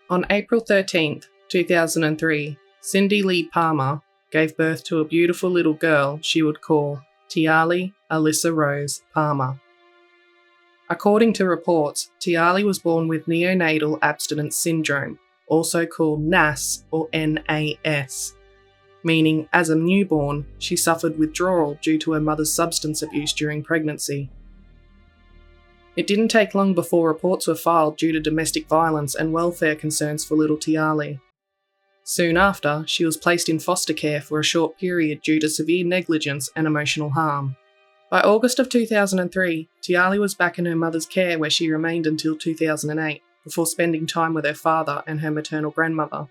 On April 13th, 2003, Tiahleigh Palmer gave birth to a beautiful little girl she would call Tiahleigh Alyssa Rose Palmer. According to reports, Tiahleigh was born with neonatal abstinence syndrome, also called NAS or NAS, meaning as a newborn she suffered withdrawal due to her mother's substance abuse during pregnancy. It didn't take long before reports were filed due to domestic violence and welfare concerns for little Tiahleigh. Soon after, she was placed in foster care for a short period due to severe negligence and emotional harm. By August of 2003, Tiahleigh was back in her mother's care where she remained until 2008, before spending time with her father and her maternal grandmother.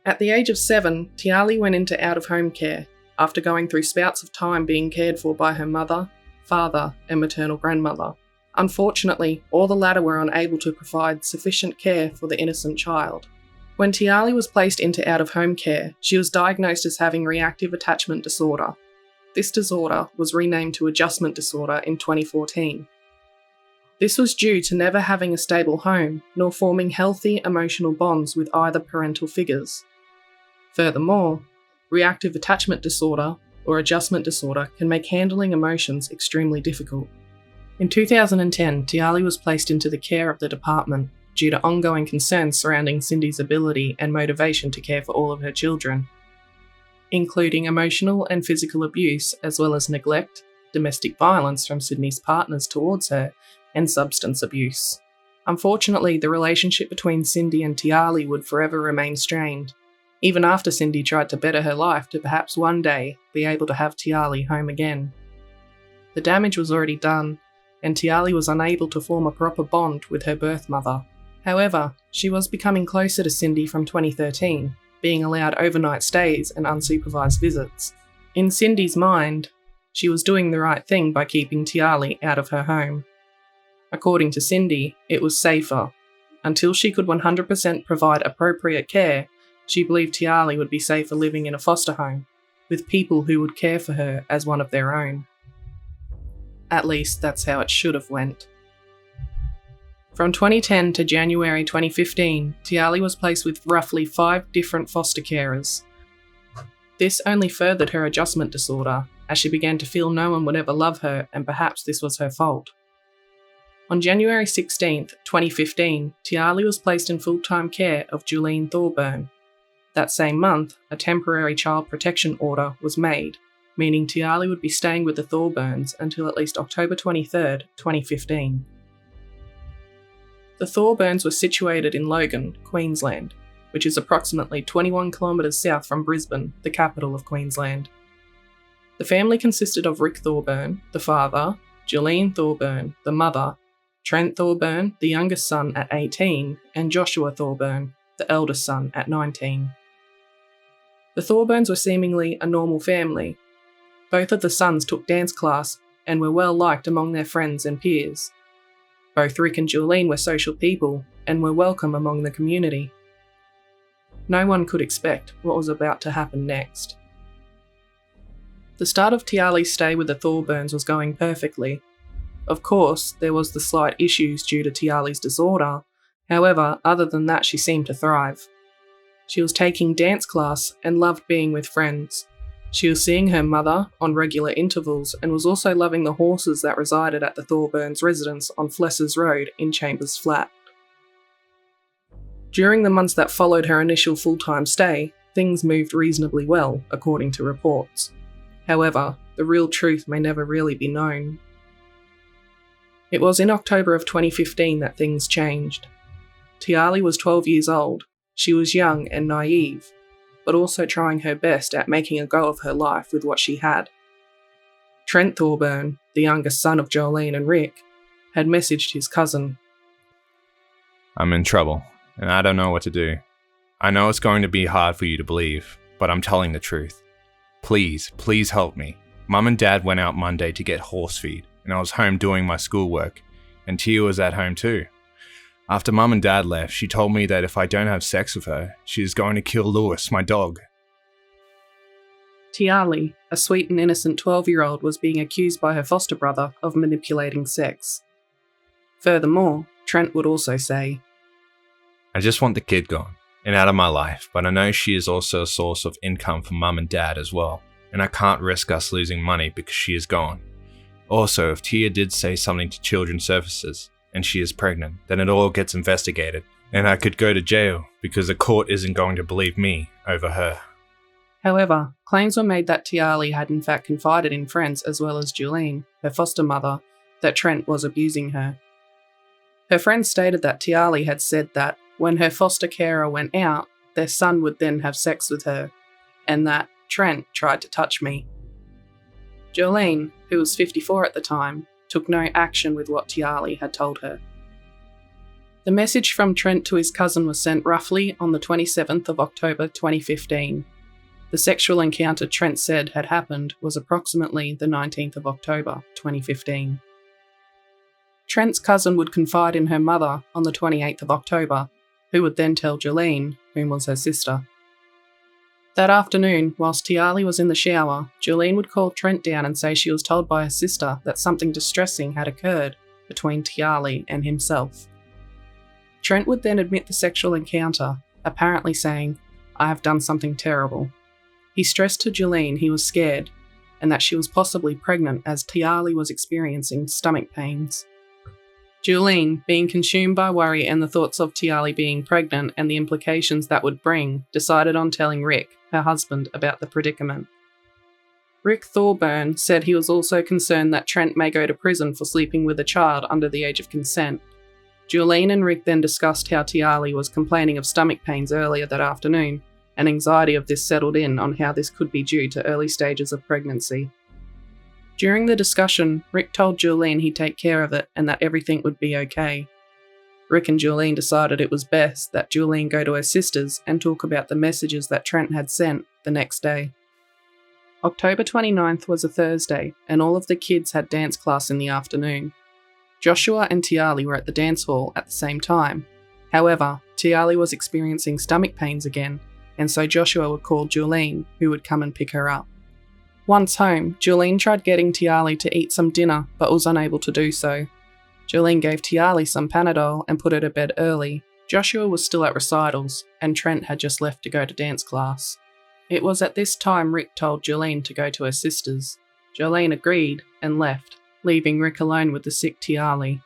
At the age of 7, Tiahleigh went into out-of-home care, after going through spouts of time being cared for by her mother, father, and maternal grandmother. Unfortunately, all the latter were unable to provide sufficient care for the innocent child. When Tiahleigh was placed into out-of-home care, she was diagnosed as having reactive attachment disorder. This disorder was renamed to adjustment disorder in 2014. This was due to never having a stable home, nor forming healthy emotional bonds with either parental figures. Furthermore, reactive attachment disorder, or adjustment disorder, can make handling emotions extremely difficult. In 2010, Tiahleigh was placed into the care of the department due to ongoing concerns surrounding Cindy's ability and motivation to care for all of her children, including emotional and physical abuse, as well as neglect, domestic violence from Sydney's partners towards her, and substance abuse. Unfortunately, the relationship between Cindy and Tiahleigh would forever remain strained, even after Cindy tried to better her life to perhaps one day be able to have Tiahleigh home again. The damage was already done, and Tiahleigh was unable to form a proper bond with her birth mother. However, she was becoming closer to Cindy from 2013, being allowed overnight stays and unsupervised visits. In Cindy's mind, she was doing the right thing by keeping Tiahleigh out of her home. According to Cindy, it was safer. Until she could 100% provide appropriate care, she believed Tiahleigh would be safer living in a foster home, with people who would care for her as one of their own. At least that's how it should have went. From 2010 to January 2015, Tiahleigh was placed with roughly 5 different foster carers. This only furthered her adjustment disorder, as she began to feel no one would ever love her, and perhaps this was her fault. On January 16, 2015, Tiahleigh was placed in full-time care of Jolene Thorburn. That same month, a temporary child protection order was made, meaning Tiahleigh would be staying with the Thorburns until at least October 23, 2015. The Thorburns were situated in Logan, Queensland, which is approximately 21 kilometres south from Brisbane, the capital of Queensland. The family consisted of Rick Thorburn, the father, Jolene Thorburn, the mother, Trent Thorburn, the youngest son at 18, and Joshua Thorburn, the eldest son at 19. The Thorburns were seemingly a normal family. Both of the sons took dance class and were well liked among their friends and peers. Both Rick and Jolene were social people and were welcome among the community. No one could expect what was about to happen next. The start of Tiahleigh's stay with the Thorburns was going perfectly. Of course, there was the slight issues due to Tiahleigh's disorder. However, other than that, she seemed to thrive. She was taking dance class and loved being with friends. She was seeing her mother on regular intervals and was also loving the horses that resided at the Thorburns' residence on Flessers Road in Chambers Flat. During the months that followed her initial full-time stay, things moved reasonably well, according to reports. However, the real truth may never really be known. It was in October of 2015 that things changed. Tiahleigh was 12 years old. She was young and naive, but also trying her best at making a go of her life with what she had. Trent Thorburn, the youngest son of Jolene and Rick, had messaged his cousin. I'm in trouble, and I don't know what to do. I know it's going to be hard for you to believe, but I'm telling the truth. Please help me. Mum and Dad went out Monday to get horse feed, and I was home doing my schoolwork, and Tia was at home too. After Mum and Dad left, she told me that if I don't have sex with her, she is going to kill Lewis, my dog. Tiahleigh, a sweet and innocent 12-year-old, was being accused by her foster brother of manipulating sex. Furthermore, Trent would also say, I just want the kid gone and out of my life, but I know she is also a source of income for mum and dad as well, and I can't risk us losing money because she is gone. Also, if Tia did say something to Children's Services and she is pregnant, then it all gets investigated, and I could go to jail because the court isn't going to believe me over her. However, claims were made that Tiahleigh had in fact confided in friends as well as Jolene, her foster mother, that Trent was abusing her. Her friends stated that Tiahleigh had said that when her foster carer went out, their son would then have sex with her, and that Trent tried to touch me. Jolene, who was 54 at the time, took no action with what Tiahleigh had told her. The message from Trent to his cousin was sent roughly on the 27th of October 2015. The sexual encounter Trent said had happened was approximately the 19th of October 2015. Trent's cousin would confide in her mother on the 28th of October, who would then tell Jolene, whom was her sister. That afternoon, whilst Tiahleigh was in the shower, Jolene would call Trent down and say she was told by her sister that something distressing had occurred between Tiahleigh and himself. Trent would then admit the sexual encounter, apparently saying, I have done something terrible. He stressed to Jolene he was scared, and that she was possibly pregnant as Tiahleigh was experiencing stomach pains. Jolene, being consumed by worry and the thoughts of Tiahleigh being pregnant and the implications that would bring, decided on telling Rick, her husband, about the predicament. Rick Thorburn said he was also concerned that Trent may go to prison for sleeping with a child under the age of consent. Jolene and Rick then discussed how Tiahleigh was complaining of stomach pains earlier that afternoon, and anxiety of this settled in on how this could be due to early stages of pregnancy. During the discussion, Rick told Jolene he'd take care of it and that everything would be okay. Rick and Jolene decided it was best that Jolene go to her sisters and talk about the messages that Trent had sent the next day. October 29th was a Thursday, and all of the kids had dance class in the afternoon. Joshua and Tiahleigh were at the dance hall at the same time. However, Tiahleigh was experiencing stomach pains again, and so Joshua would call Jolene, who would come and pick her up. Once home, Jolene tried getting Tiahleigh to eat some dinner, but was unable to do so. Jolene gave Tiahleigh some Panadol and put her to bed early. Joshua was still at recitals, and Trent had just left to go to dance class. It was at this time Rick told Jolene to go to her sisters. Jolene agreed and left, leaving Rick alone with the sick Tiahleigh.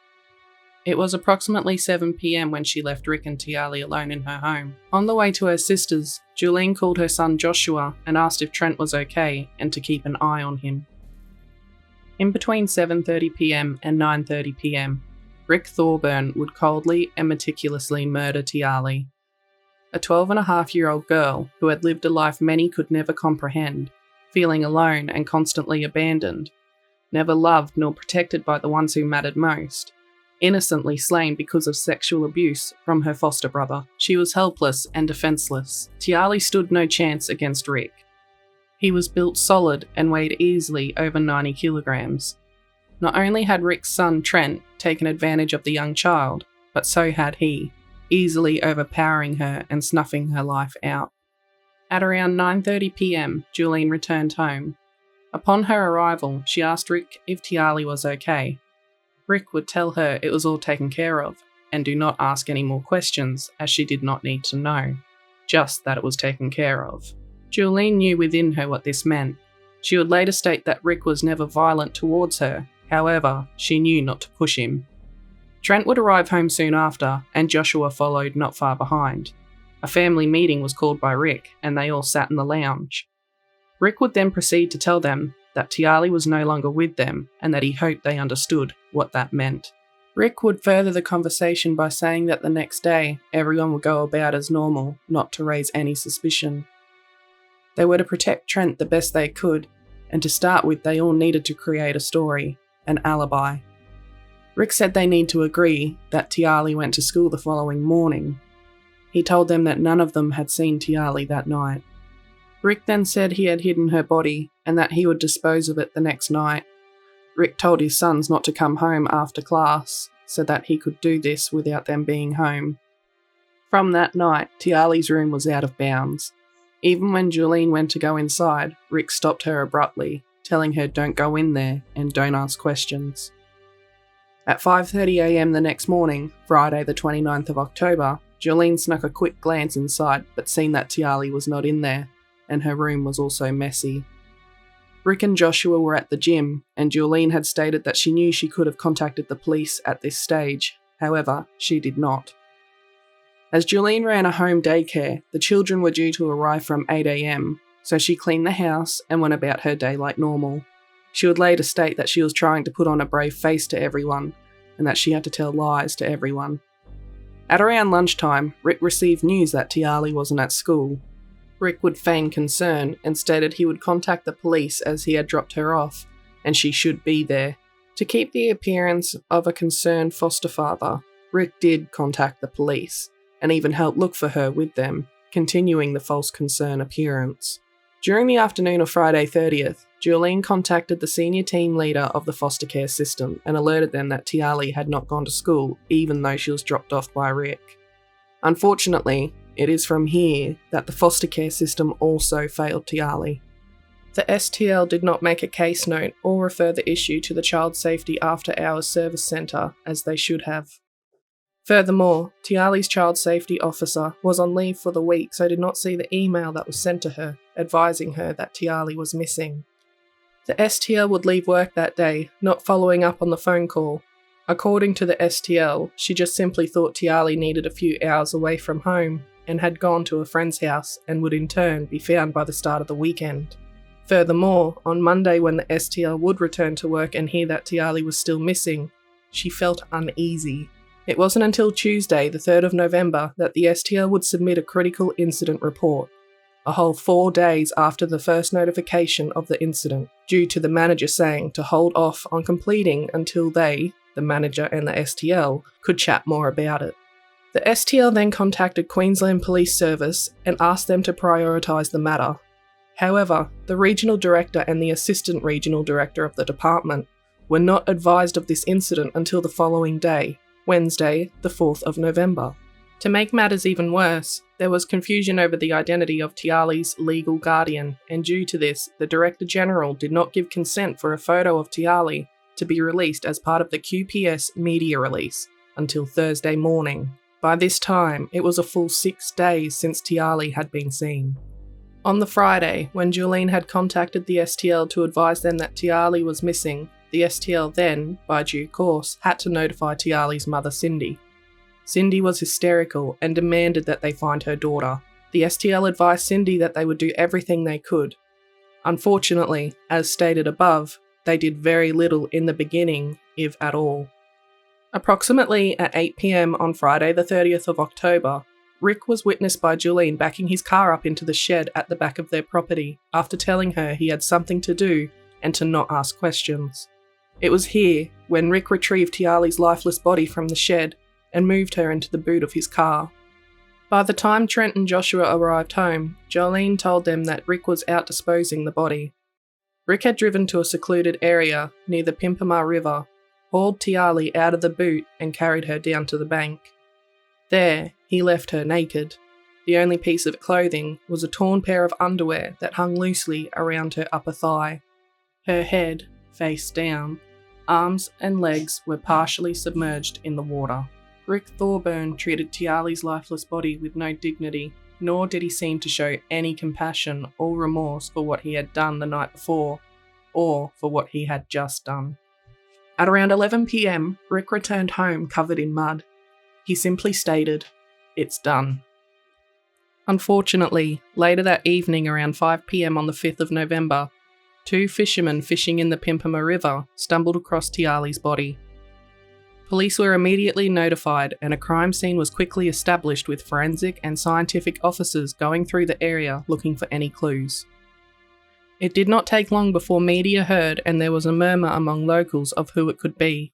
It was approximately 7 p.m. when she left Rick and Tiahleigh alone in her home. On the way to her sisters, Jolene called her son Joshua and asked if Trent was okay and to keep an eye on him. In between 7:30 p.m. and 9:30 p.m., Rick Thorburn would coldly and meticulously murder Tiahleigh, a 12-and-a-half-year-old girl who had lived a life many could never comprehend, feeling alone and constantly abandoned, never loved nor protected by the ones who mattered most. Innocently slain because of sexual abuse from her foster brother. She was helpless and defenseless. Tiahleigh stood no chance against Rick. He was built solid and weighed easily over 90 kilograms. Not only had Rick's son Trent taken advantage of the young child, but so had he, easily overpowering her and snuffing her life out. At around 9:30 p.m, Jolene returned home. Upon her arrival, she asked Rick if Tiahleigh was okay. Rick would tell her it was all taken care of, and do not ask any more questions, as she did not need to know, just that it was taken care of. Jolene knew within her what this meant. She would later state that Rick was never violent towards her, however, she knew not to push him. Trent would arrive home soon after, and Joshua followed not far behind. A family meeting was called by Rick, and they all sat in the lounge. Rick would then proceed to tell them that Tiahleigh was no longer with them, and that he hoped they understood what that meant. Rick would further the conversation by saying that the next day, everyone would go about as normal, not to raise any suspicion. They were to protect Trent the best they could, and to start with they all needed to create a story, an alibi. Rick said they need to agree that Tiahleigh went to school the following morning. He told them that none of them had seen Tiahleigh that night. Rick then said he had hidden her body and that he would dispose of it the next night. Rick told his sons not to come home after class, so that he could do this without them being home. From that night, Tiahleigh's room was out of bounds. Even when Jolene went to go inside, Rick stopped her abruptly, telling her don't go in there and don't ask questions. At 5:30 a.m. the next morning, Friday the 29th of October, Jolene snuck a quick glance inside but seen that Tiahleigh was not in there, and her room was also messy. Rick and Joshua were at the gym, and Jolene had stated that she knew she could have contacted the police at this stage. However, she did not. As Jolene ran a home daycare, the children were due to arrive from 8 a.m, so she cleaned the house and went about her day like normal. She would later state that she was trying to put on a brave face to everyone, and that she had to tell lies to everyone. At around lunchtime, Rick received news that Tiahleigh wasn't at school. Rick would feign concern and stated he would contact the police as he had dropped her off, and she should be there. To keep the appearance of a concerned foster father, Rick did contact the police, and even helped look for her with them, continuing the false concern appearance. During the afternoon of Friday 30th, Jolene contacted the senior team leader of the foster care system and alerted them that Tiahleigh had not gone to school even though she was dropped off by Rick. Unfortunately, it is from here that the foster care system also failed Tiahleigh. The STL did not make a case note or refer the issue to the Child Safety After Hours Service Centre as they should have. Furthermore, Tiahleigh's child safety officer was on leave for the week, so did not see the email that was sent to her, advising her that Tiahleigh was missing. The STL would leave work that day, not following up on the phone call. According to the STL, she just simply thought Tiahleigh needed a few hours away from home, and had gone to a friend's house and would in turn be found by the start of the weekend. Furthermore, on Monday when the STL would return to work and hear that Tiahleigh was still missing, she felt uneasy. It wasn't until Tuesday, the 3rd of November, that the STL would submit a critical incident report, a whole 4 days after the first notification of the incident, due to the manager saying to hold off on completing until they, the manager and the STL, could chat more about it. The STL then contacted Queensland Police Service and asked them to prioritise the matter. However, the regional director and the assistant regional director of the department were not advised of this incident until the following day, Wednesday, the 4th of November. To make matters even worse, there was confusion over the identity of Tiahleigh's legal guardian, and due to this, the Director General did not give consent for a photo of Tiahleigh to be released as part of the QPS media release until Thursday morning. By this time, it was a full 6 days since Tiahleigh had been seen. On the Friday, when Jolene had contacted the STL to advise them that Tiahleigh was missing, the STL then, by due course, had to notify Tiahleigh's mother Cindy. Cindy was hysterical and demanded that they find her daughter. The STL advised Cindy that they would do everything they could. Unfortunately, as stated above, they did very little in the beginning, if at all. Approximately at 8 p.m. on Friday the 30th of October, Rick was witnessed by Jolene backing his car up into the shed at the back of their property after telling her he had something to do and to not ask questions. It was here when Rick retrieved Tiahleigh's lifeless body from the shed and moved her into the boot of his car. By the time Trent and Joshua arrived home, Jolene told them that Rick was out disposing the body. Rick had driven to a secluded area near the Pimpama River, hauled Tiahleigh out of the boot and carried her down to the bank. There, he left her naked. The only piece of clothing was a torn pair of underwear that hung loosely around her upper thigh. Her head, face down, arms and legs were partially submerged in the water. Rick Thorburn treated Tiahleigh's lifeless body with no dignity, nor did he seem to show any compassion or remorse for what he had done the night before, or for what he had just done. At around 11 p.m, Rick returned home covered in mud. He simply stated, "It's done." Unfortunately, later that evening around 5 p.m. on the 5th of November, 2 fishermen fishing in the Pimpama River stumbled across Tiahleigh's body. Police were immediately notified and a crime scene was quickly established with forensic and scientific officers going through the area looking for any clues. It did not take long before media heard and there was a murmur among locals of who it could be.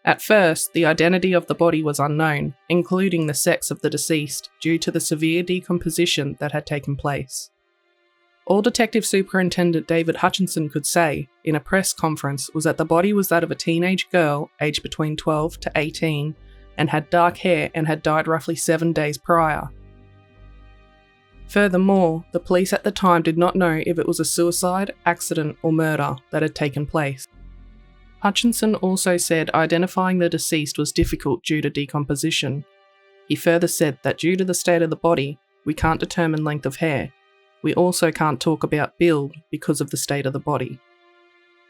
At first, the identity of the body was unknown, including the sex of the deceased, due to the severe decomposition that had taken place. All Detective Superintendent David Hutchinson could say, in a press conference, was that the body was that of a teenage girl, aged between 12 to 18, and had dark hair and had died roughly 7 days prior. Furthermore, the police at the time did not know if it was a suicide, accident, or murder that had taken place. Hutchinson also said identifying the deceased was difficult due to decomposition. He further said that due to the state of the body, we can't determine length of hair. We also can't talk about build because of the state of the body.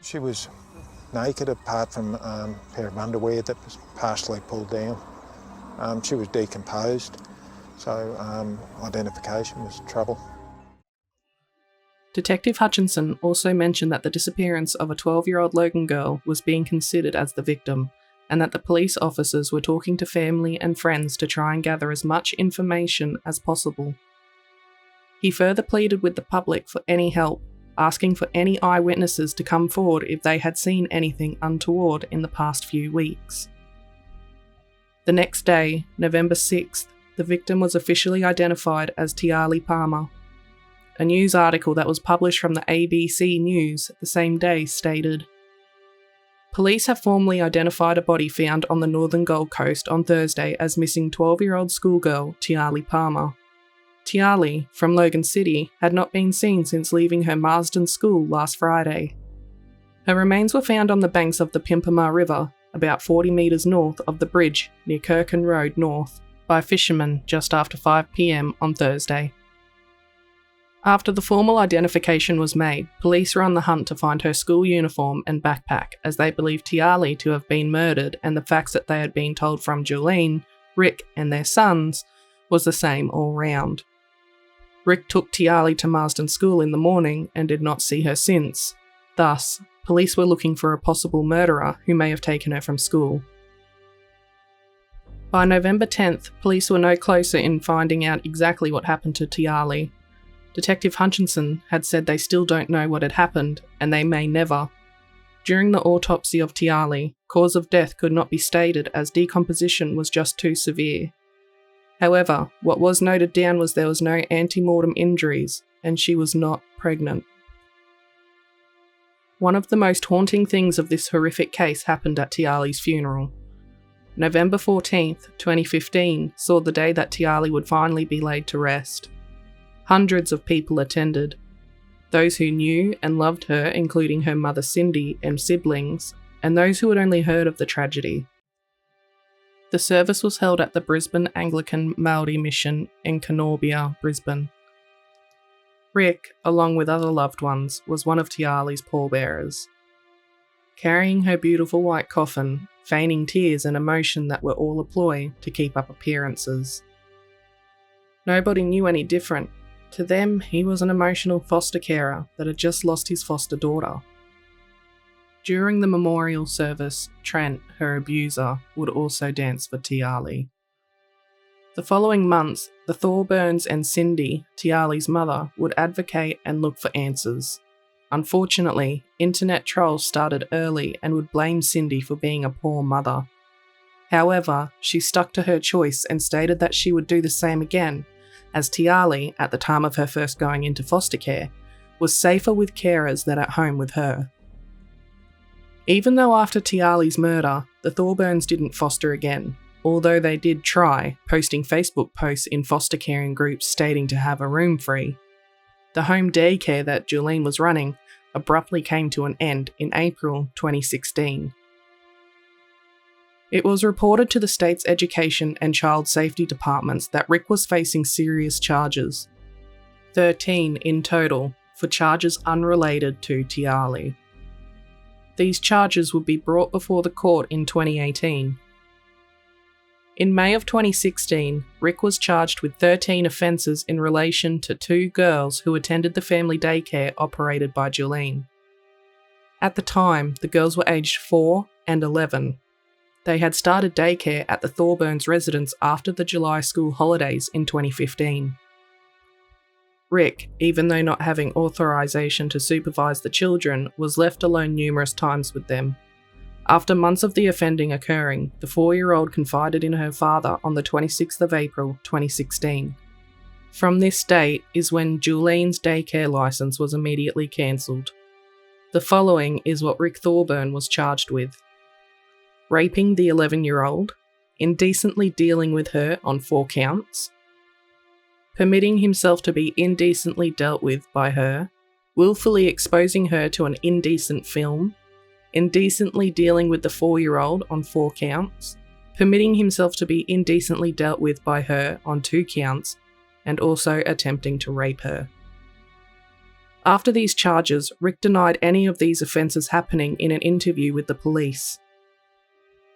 She was naked apart from a pair of underwear that was partially pulled down. She was decomposed, so identification was trouble. Detective Hutchinson also mentioned that the disappearance of a 12-year-old Logan girl was being considered as the victim, and that the police officers were talking to family and friends to try and gather as much information as possible. He further pleaded with the public for any help, asking for any eyewitnesses to come forward if they had seen anything untoward in the past few weeks. The next day, November 6th, the victim was officially identified as Tiahleigh Palmer. A news article that was published from the ABC News the same day stated, "Police have formally identified a body found on the northern Gold Coast on Thursday as missing 12-year-old schoolgirl Tiahleigh Palmer. Tiahleigh, from Logan City, had not been seen since leaving her Marsden school last Friday. Her remains were found on the banks of the Pimpama River, about 40 metres north of the bridge near Kirkin Road North, by fishermen just after 5 p.m. on Thursday. After the formal identification was made, police were on the hunt to find her school uniform and backpack, as they believed Tiahleigh to have been murdered, and the facts that they had been told from Jolene, Rick, and their sons was the same all round. Rick took Tiahleigh to Marsden School in the morning and did not see her since. Thus, police were looking for a possible murderer who may have taken her from school. By November 10th, police were no closer in finding out exactly what happened to Tiahleigh. Detective Hutchinson had said they still don't know what had happened, and they may never. During the autopsy of Tiahleigh, cause of death could not be stated as decomposition was just too severe. However, what was noted down was there was no ante-mortem injuries, and she was not pregnant. One of the most haunting things of this horrific case happened at Tiahleigh's funeral. November 14th, 2015 saw the day that Tiahleigh would finally be laid to rest. Hundreds of people attended. Those who knew and loved her, including her mother Cindy and siblings, and those who had only heard of the tragedy. The service was held at the Brisbane Anglican Maori Mission in Canorbia, Brisbane. Rick, along with other loved ones, was one of Tiahleigh's pallbearers. Carrying her beautiful white coffin, feigning tears and emotion that were all a ploy to keep up appearances. Nobody knew any different. To them, he was an emotional foster carer that had just lost his foster daughter. During the memorial service, Trent, her abuser, would also dance for Tiahleigh. The following months, the Thorburns and Cindy, Tiahleigh's mother, would advocate and look for answers. Unfortunately, internet trolls started early and would blame Cindy for being a poor mother. However, she stuck to her choice and stated that she would do the same again, as Tiahleigh, at the time of her first going into foster care, was safer with carers than at home with her. Even though after Tiahleigh's murder, the Thorburns didn't foster again, although they did try, posting Facebook posts in foster caring groups stating to have a room free. The home daycare that Jolene was running abruptly came to an end in April 2016. It was reported to the state's education and child safety departments that Rick was facing serious charges, 13 in total, for charges unrelated to Tiahleigh. These charges would be brought before the court in 2018. In May of 2016, Rick was charged with 13 offences in relation to 2 girls who attended the family daycare operated by Jolene. At the time, the girls were aged 4 and 11. They had started daycare at the Thorburns residence after the July school holidays in 2015. Rick, even though not having authorisation to supervise the children, was left alone numerous times with them. After months of the offending occurring, the 4-year-old confided in her father on the 26th of April 2016. From this date is when Jolene's daycare licence was immediately cancelled. The following is what Rick Thorburn was charged with: raping the 11-year-old, indecently dealing with her on 4 counts, permitting himself to be indecently dealt with by her, willfully exposing her to an indecent film, indecently dealing with the 4-year-old on 4 counts, permitting himself to be indecently dealt with by her on 2 counts, and also attempting to rape her. After these charges, Rick denied any of these offences happening in an interview with the police.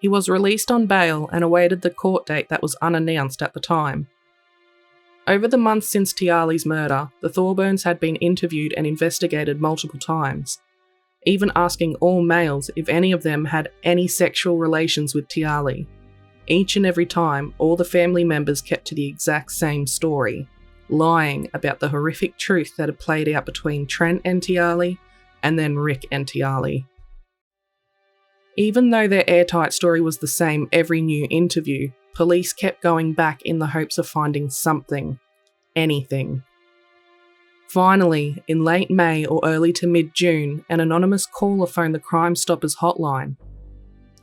He was released on bail and awaited the court date that was unannounced at the time. Over the months since Tiahleigh's murder, the Thorburns had been interviewed and investigated multiple times, even asking all males if any of them had any sexual relations with Tiahleigh. Each and every time, all the family members kept to the exact same story, lying about the horrific truth that had played out between Trent and Tiahleigh, and then Rick and Tiahleigh. Even though their airtight story was the same every new interview, police kept going back in the hopes of finding something, anything. Finally, in late May or early to mid-June, an anonymous caller phoned the Crime Stoppers hotline.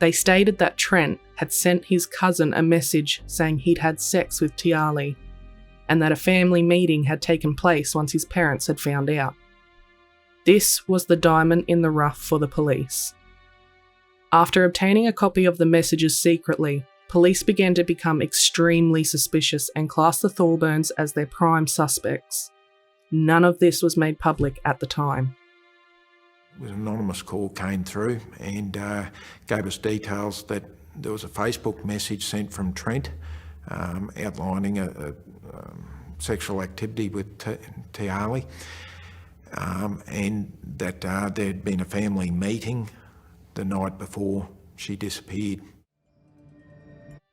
They stated that Trent had sent his cousin a message saying he'd had sex with Tiahleigh, and that a family meeting had taken place once his parents had found out. This was the diamond in the rough for the police. After obtaining a copy of the messages secretly, police began to become extremely suspicious and classed the Thorburns as their prime suspects. None of this was made public at the time. An anonymous call came through and gave us details that there was a Facebook message sent from Trent outlining a sexual activity with Tiahleigh, and that there had been a family meeting the night before she disappeared.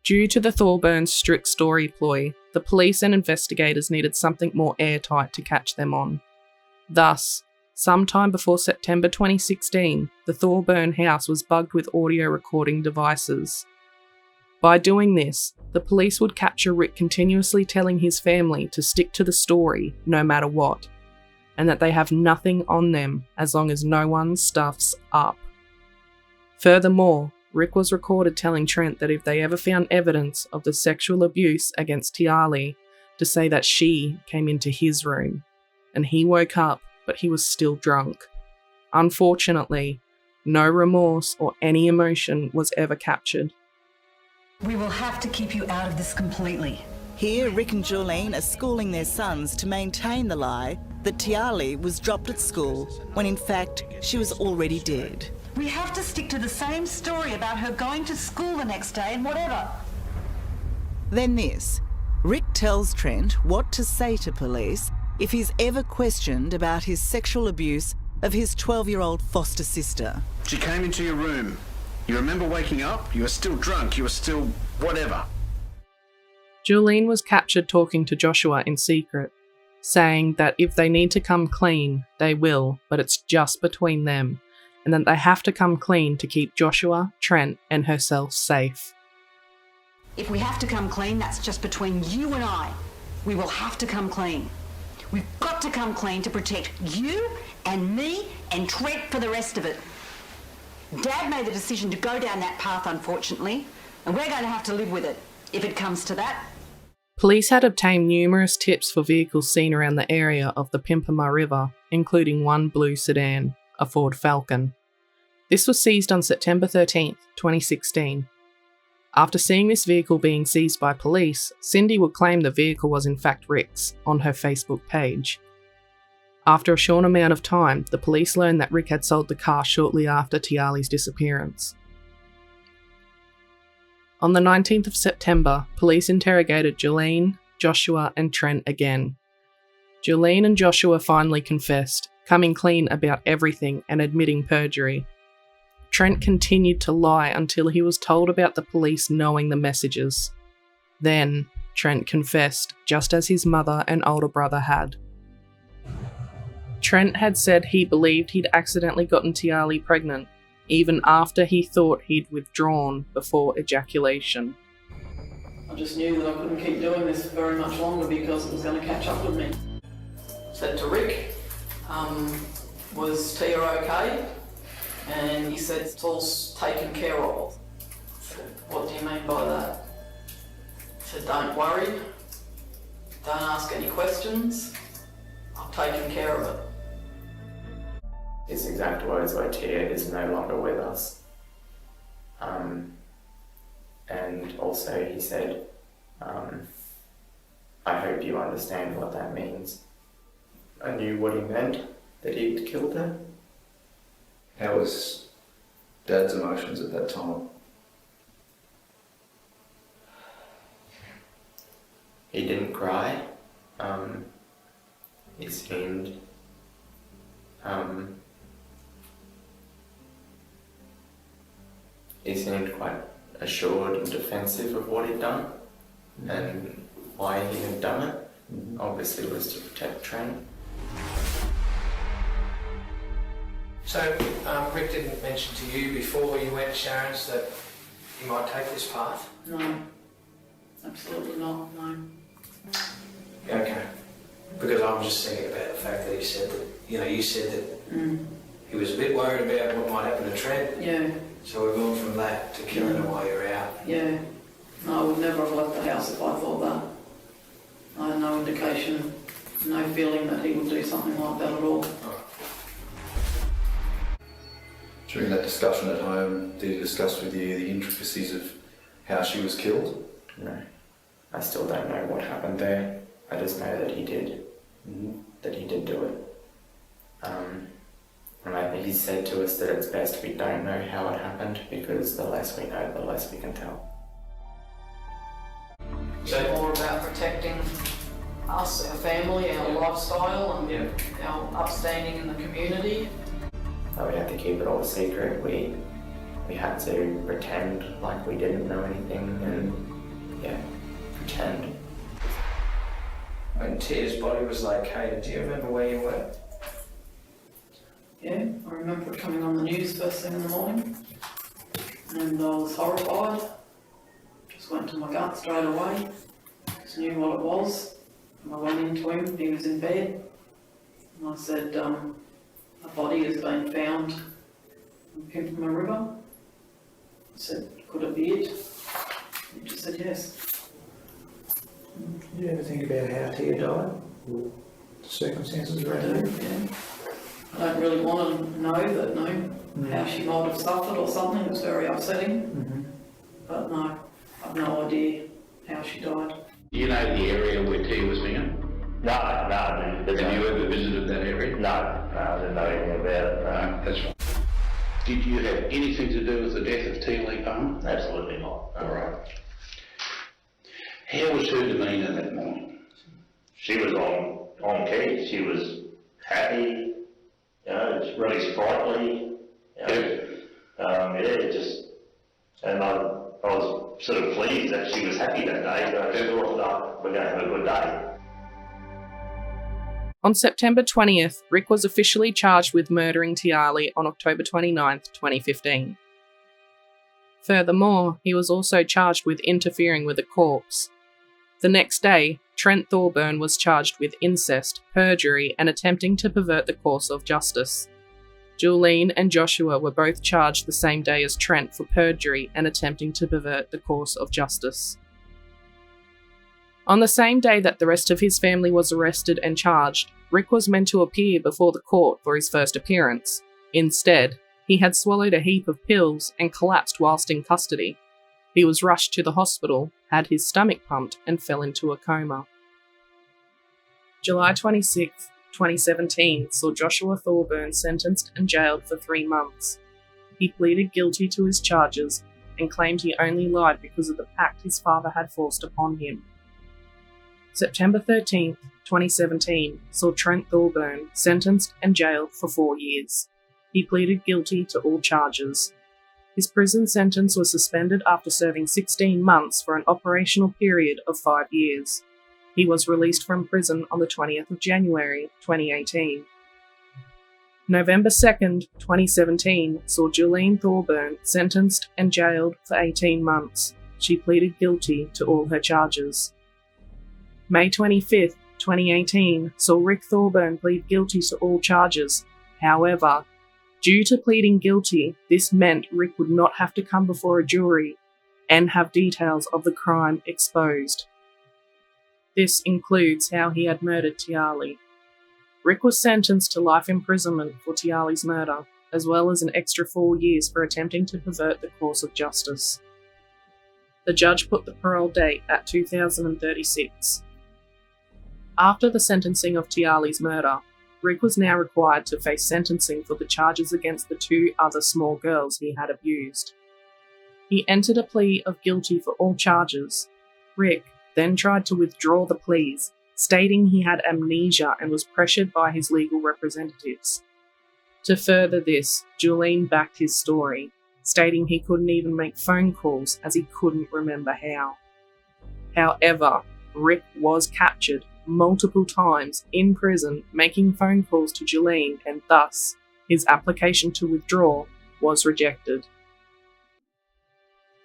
Due to the Thorburns' strict story ploy, the police and investigators needed something more airtight to catch them on. Thus, sometime before September 2016, the Thorburn house was bugged with audio recording devices. By doing this, the police would capture Rick continuously telling his family to stick to the story no matter what, and that they have nothing on them as long as no one stuffs up. Furthermore, Rick was recorded telling Trent that if they ever found evidence of the sexual abuse against Tiahleigh, to say that she came into his room, and he woke up but he was still drunk. Unfortunately, no remorse or any emotion was ever captured. We will have to keep you out of this completely. Here, Rick and Jolene are schooling their sons to maintain the lie that Tiahleigh was dropped at school when in fact she was already dead. We have to stick to the same story about her going to school the next day and whatever. Then this. Rick tells Trent what to say to police if he's ever questioned about his sexual abuse of his 12-year-old foster sister. She came into your room. You remember waking up? You were still drunk. You were still whatever. Jolene was captured talking to Joshua in secret, saying that if they need to come clean, they will, but it's just between them, and that they have to come clean to keep Joshua, Trent, and herself safe. If we have to come clean, that's just between you and I. We will have to come clean. We've got to come clean to protect you and me and Trent for the rest of it. Dad made the decision to go down that path, unfortunately, and we're going to have to live with it, if it comes to that. Police had obtained numerous tips for vehicles seen around the area of the Pimpama River, including one blue sedan, a Ford Falcon. This was seized on September 13th, 2016. After seeing this vehicle being seized by police, Cindy would claim the vehicle was in fact Rick's on her Facebook page. After a short amount of time, the police learned that Rick had sold the car shortly after Tiahleigh's disappearance. On the 19th of September, police interrogated Jolene, Joshua, and Trent again. Jolene and Joshua finally confessed, coming clean about everything and admitting perjury. Trent continued to lie until he was told about the police knowing the messages. Then, Trent confessed, just as his mother and older brother had. Trent had said he believed he'd accidentally gotten Tiahleigh pregnant, even after he thought he'd withdrawn before ejaculation. I just knew that I couldn't keep doing this very much longer because it was going to catch up with me. Said to Rick, was Tia okay? And he said, it's all taken care of. I said, what do you mean by that? He said, don't worry. Don't ask any questions. I've taken care of it. His exact words were, "Tia is no longer with us." And also he said, "I hope you understand what that means." I knew what he meant, that he'd killed her. How was Dad's emotions at that time? He didn't cry. He seemed quite assured and defensive of what he'd done and why he had done it. Obviously was to protect Trent. So Rick didn't mention to you before you went to Sharon's that he might take this path? No, absolutely not, no. Okay. Because I'm just thinking about the fact that he said that, you said that he was a bit worried about what might happen to Trent. Yeah. So we're going from that to killing her while you're out. Yeah. No, I would never have left the house if I thought that. I had no indication, no feeling that he would do something like that at all. During that discussion at home, did he discuss with you the intricacies of how she was killed? No. I still don't know what happened there. I just know that he did. That he did do it. And he said to us that it's best we don't know how it happened because the less we know, the less we can tell. It's more about protecting us, our family, our lifestyle and our upstanding in the community. So we had to keep it all secret. We had to pretend like we didn't know anything and pretend. When Tia's body was located, do you remember where you were? Yeah, I remember it coming on the news first thing in the morning and I was horrified. Just went to my gut straight away, just knew what it was. And I went into him, he was in bed, and I said, a body has been found in Pimpama River. I said, could it be it? He just said yes. Did you ever think about how Tia died? Or the circumstances around it? Yeah. I don't really want to know how she might have suffered or something. It's very upsetting. But no, I've no idea how she died. Do you know the area where Tia was found? No. Have you ever visited that area? No, I didn't know anything about it. No, that's fine. Did you have anything to do with the death of Tiahleigh Palmer? Absolutely not. All right. How was her demeanour that morning? She was on key. She was happy. It's really sprightly. And I was sort of pleased that she was happy that day. So I thought, we're going to have a good day. On September 20th, Rick was officially charged with murdering Tiahleigh on October 29th, 2015. Furthermore, he was also charged with interfering with a corpse. The next day, Trent Thorburn was charged with incest, perjury, and attempting to pervert the course of justice. Julene and Joshua were both charged the same day as Trent for perjury and attempting to pervert the course of justice. On the same day that the rest of his family was arrested and charged, Rick was meant to appear before the court for his first appearance. Instead, he had swallowed a heap of pills and collapsed whilst in custody. He was rushed to the hospital, had his stomach pumped, and fell into a coma. July 26, 2017 saw Joshua Thorburn sentenced and jailed for 3 months. He pleaded guilty to his charges and claimed he only lied because of the pact his father had forced upon him. September 13, 2017 saw Trent Thorburn sentenced and jailed for 4 years. He pleaded guilty to all charges. His prison sentence was suspended after serving 16 months for an operational period of 5 years. He was released from prison on the 20th of January 2018. November 2nd, 2017 saw Julene Thorburn sentenced and jailed for 18 months. She pleaded guilty to all her charges. May 25th, 2018 saw Rick Thorburn plead guilty to all charges. However, due to pleading guilty, this meant Rick would not have to come before a jury and have details of the crime exposed. This includes how he had murdered Tiahleigh. Rick was sentenced to life imprisonment for Tiahleigh's murder, as well as an extra 4 years for attempting to pervert the course of justice. The judge put the parole date at 2036. After the sentencing of Tiahleigh's murder, Rick was now required to face sentencing for the charges against the 2 other small girls he had abused. He entered a plea of guilty for all charges. Rick then tried to withdraw the pleas, stating he had amnesia and was pressured by his legal representatives. To further this, Julene backed his story, stating he couldn't even make phone calls as he couldn't remember how. However, Rick was captured multiple times in prison making phone calls to Julene, and thus his application to withdraw was rejected.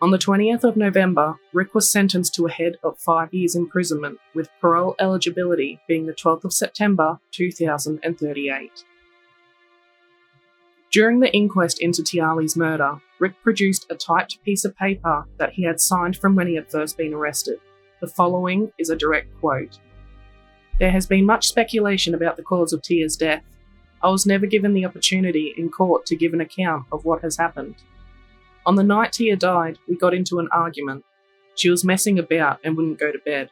On the 20th of November, Rick was sentenced to a head of 5 years imprisonment, with parole eligibility being the 12th of September 2038. During the inquest into Tiahleigh's murder, Rick produced a typed piece of paper that he had signed from when he had first been arrested. The following is a direct quote. "There has been much speculation about the cause of Tia's death. I was never given the opportunity in court to give an account of what has happened. On the night Tia died, we got into an argument. She was messing about and wouldn't go to bed.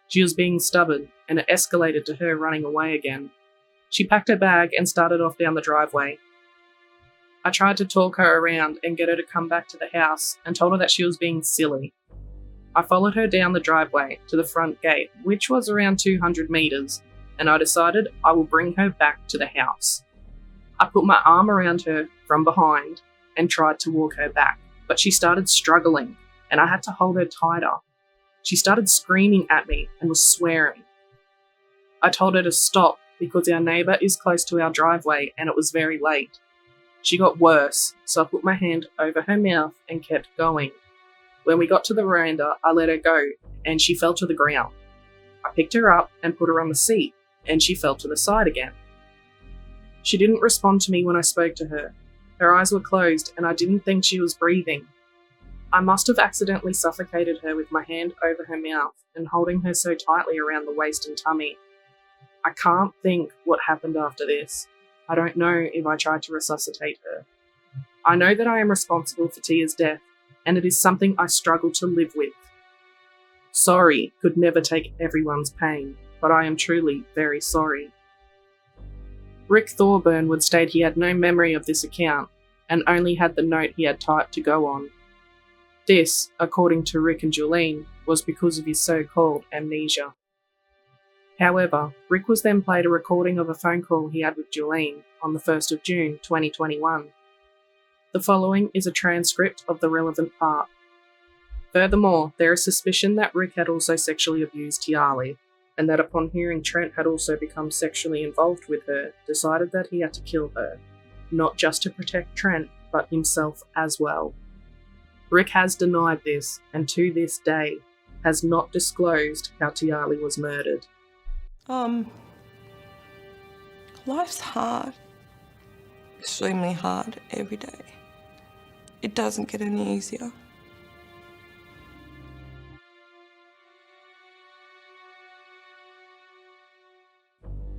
She was being stubborn, and it escalated to her running away again. She packed her bag and started off down the driveway. I tried to talk her around and get her to come back to the house and told her that she was being silly. I followed her down the driveway to the front gate, which was around 200 metres, and I decided I will bring her back to the house. I put my arm around her from behind and tried to walk her back, but she started struggling, and I had to hold her tighter. She started screaming at me and was swearing. I told her to stop because our neighbour is close to our driveway and it was very late. She got worse, so I put my hand over her mouth and kept going. When we got to the veranda, I let her go, and she fell to the ground. I picked her up and put her on the seat, and she fell to the side again. She didn't respond to me when I spoke to her. Her eyes were closed, and I didn't think she was breathing. I must have accidentally suffocated her with my hand over her mouth and holding her so tightly around the waist and tummy. I can't think what happened after this. I don't know if I tried to resuscitate her. I know that I am responsible for Tia's death, and it is something I struggle to live with. Sorry could never take everyone's pain, but I am truly very sorry." Rick Thorburn would state he had no memory of this account and only had the note he had typed to go on. This, according to Rick and Julene, was because of his so-called amnesia. However, Rick was then played a recording of a phone call he had with Julene on the 1st of June 2021. The following is a transcript of the relevant part. Furthermore, there is suspicion that Rick had also sexually abused Tiahleigh, and that upon hearing Trent had also become sexually involved with her, decided that he had to kill her, not just to protect Trent, but himself as well. Rick has denied this, and to this day, has not disclosed how Tiahleigh was murdered. Life's hard. Extremely hard every day. It doesn't get any easier.